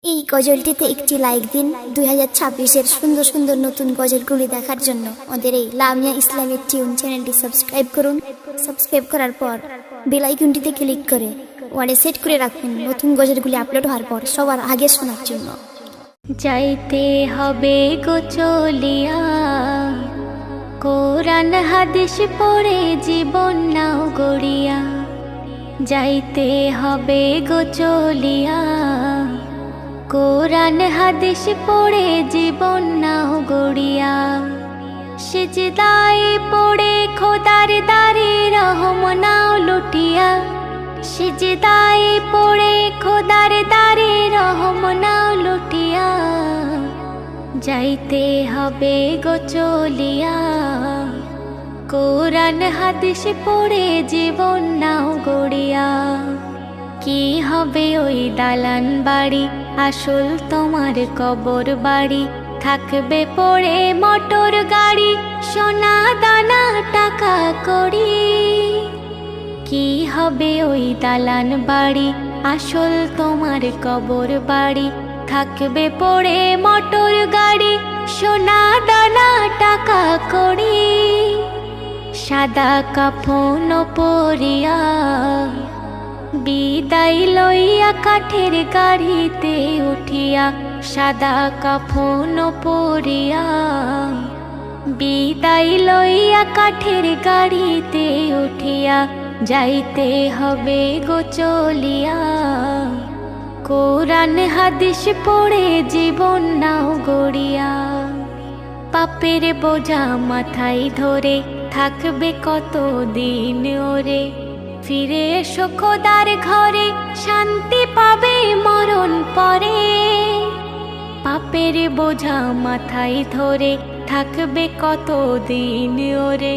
এই গজলটিতে একটি লাইক দিন। 2026-এর সুন্দর সুন্দর নতুন গজলগুলি দেখার জন্য আমাদের এই লামিয়া ইসলামিক টিউন চ্যানেলটি সাবস্ক্রাইব করুন। সাবস্ক্রাইব করার পর বেল আইকনটিতে ক্লিক করে ওয়ালে সেট করে রাখুন নতুন গজলগুলি আপলোড হওয়ার পর সবার আগে শোনার জন্য। যাইতে হবে গো চলিয়া, কোরআন হাদিস পড়ে জীবন নাও গড়িয়া। যাইতে হবে গো চলিয়া, কোরআন হাদিস পড়ে জীবন নাও গড়িয়া। সিজদায় পড়ে খোদার দারে রহম নাও লুটিয়া। সিজদায় পড়ে খোদার দারে রহম নাও লুটিয়া। যাইতে হবে গো চলিয়া, কোরআন হাদিস পড়ে জীবন নাও গড়িয়া। কি হবে ওই দালান বাড়ি, আসল তোমার কবর বাড়ি। থাকবে পড়ে মোটর গাড়ি, সোনা দানা টাকা কড়ি। কি হবে ওই দালান বাড়ি, আসল তোমার কবর বাড়ি। থাকবে পড়ে মোটর গাড়ি, সোনা দানা টাকা কড়ি। সাদা কাফন পরিয়া বিদায় লইয়া কাঠের গাড়িতে উঠিয়া। সাদা কাফন পরিয়া বিদায় লইয়া কাঠের গাড়িতে উঠিয়া। যাইতে হবে গো চলিয়া, কোরআন হাদিস পড়ে জীবন নাও গড়িয়া। পাপের বোঝা মাথায় ধরে থাকবে কত দিন ওরে। ফিরে এসো খোদার ঘরে, শান্তি পাবে মরণ পরে। পাপের বোঝা মাথায় ধরে থাকবে কত দিন ওরে।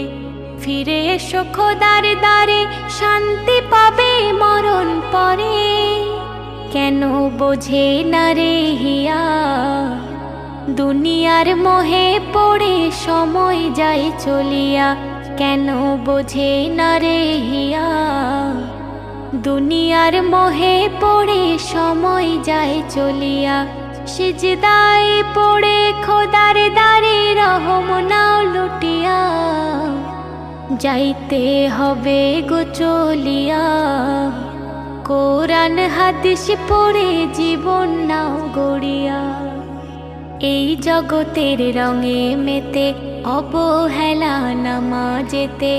ফিরে এসো খোদার দ্বারে, শান্তি পাবে মরণ পরে। কেন বোঝে না রে হিয়া, দুনিয়ার মোহে পড়ে সময় যায় চলিয়া। কেন বোঝে না রে হিয়া, দুনিয়ার মোহে পড়ে সময় যায় চলিয়া। সিজদায় পড়ে খোদার দারে রহম নাও লুটিয়া। যাইতে হবে গো চলিয়া, কোরআন হাদিস পড়ে জীবন নাও গড়িয়া। এই জগতের রঙে মেতে অবহেলা নামাজেতে।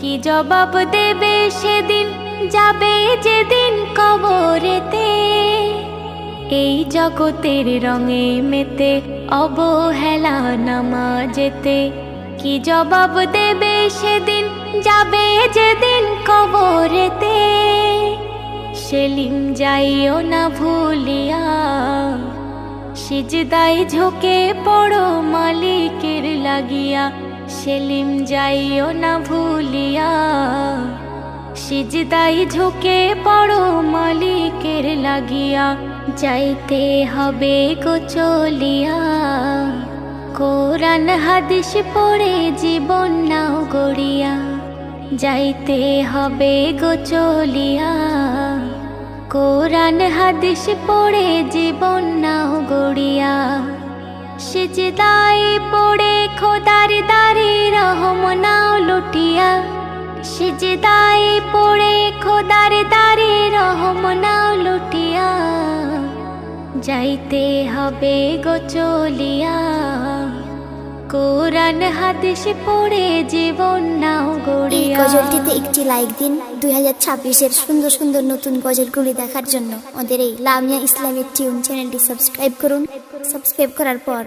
কি জবাব দেবে সেদিন, যাবে যেদিন কবরেতে। এই জগতের রঙে মেতে অবহেলা নামাজেতে। কি জবাব দেবে সেদিন, যাবে যেদিন কবরেতে। সেলিম যাইও না ভুলিয়া, সিজদায় ঝুঁকে পড়ো মালিকের লাগিয়া। সেলিম যাইও না ভুলিয়া, সিজদায় ঝুঁকে পড়ো মালিকের লাগিয়া। যাইতে হবে গো চলিয়া, কোরআন হাদিস পড়ে জীবন নাও গড়িয়া। যাইতে হবে গো চলিয়া, কোরআন হাদিস পড়ে জীবন নাও গড়িয়া। সিজদায় পড়ে খোদার দারে রহম নাও লুটিয়া। সিজদায় পড়ে খোদার দারে রহম নাও লুটিয়া। যাইতে হবে গো চলিয়া, কোরআন হাদিস পড়ে জীবন নাও গড়িয়া। এই গজলটিতে একটি লাইক দিন। 2026-এর সুন্দর সুন্দর নতুন গজলগুলি দেখার জন্য আমাদের এই লামিয়া ইসলামিক টিউন চ্যানেলটি সাবস্ক্রাইব করুন। সাবস্ক্রাইব করার পর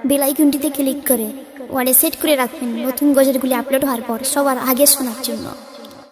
বেল আইকনটিতে ক্লিক করে ওয়ালে সেট করে রাখুন নতুন গজলগুলি আপলোড হওয়ার পর সবার আগে শোনার জন্য।